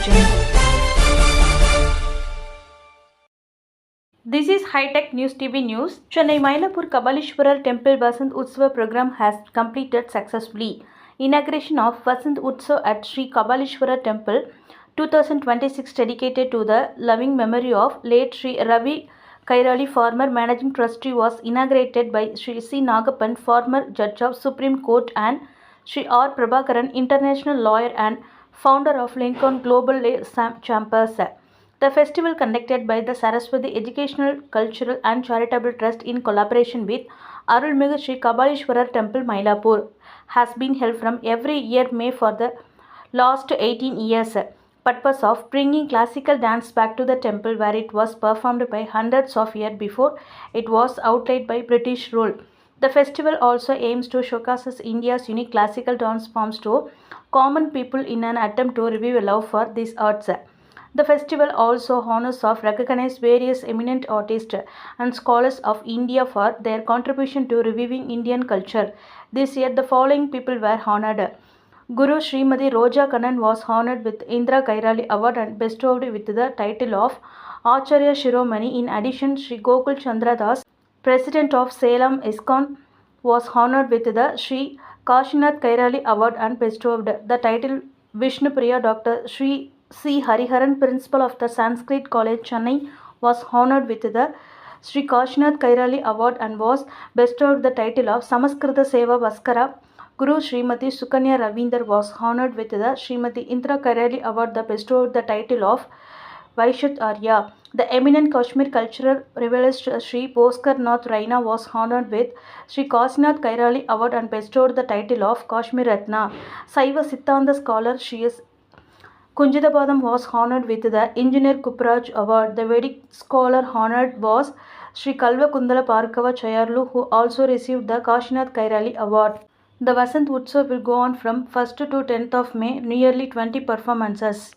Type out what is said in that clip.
watching. This is High Tech News TV News. Chennai Mylapore Kabalishwarar Temple Vasant Utsav program has completed successfully. Inauguration of Vasant Utsav at Sri Kabalishwarar Temple 2026 dedicated to the loving memory of late Sri Ravi Kairali, former managing trustee, was inaugurated by Sri C. Nagappan, former judge of Supreme Court, and Sri R. Prabhakaran, international lawyer and founder of Lincoln Global Chambers. The festival, conducted by the Saraswati Educational, Cultural and Charitable Trust in collaboration with Arulmigu Sri Kabalishwarar Temple, Mylapore, has been held from every year May for the last 18 years. Purpose of bringing classical dance back to the temple, where it was performed by hundreds of years before it was outlawed by British rule. The festival also aims to showcase India's unique classical dance forms to common people in an attempt to revive love for these arts. The festival also honors of recognize various eminent artists and scholars of India for their contribution to reviving Indian culture. This year, the following people were honored. Guru Srimati Roja Kannan was honored with Indra Kairali Award and bestowed with the title of Acharya Shiromani. In addition, Sri Gokul Chandra Das, President of Salem ISKCON, was honored with the Sri Kashinath Kairali Award and bestowed the title Vishnupriya. Dr. Sri C. Hariharan, Principal of the Sanskrit College, Chennai, was honored with the Sri Kashinath Kairali Award and was bestowed the title of Samaskrita Seva Bhaskara. Guru Srimati Sukanya Ravinder was honored with the Srimati Indra Kairali Award that bestowed the title of Vaishyat Arya. The eminent Kashmir cultural revivalist Sri Bhoskar Nath Raina was honored with Sri Kasinath Kairali Award and bestowed the title of Kashmir Ratna. Saiva Siddhanta scholar Sri Kunjitapadam was honored with the Engineer Kupraj Award. The Vedic scholar honored was Sri Kalva Kundala Parkava Chayarlu, who also received the Kashinath Kairali Award. The Vasant Utsav will go on from 1st to 10th of May, nearly 20 performances.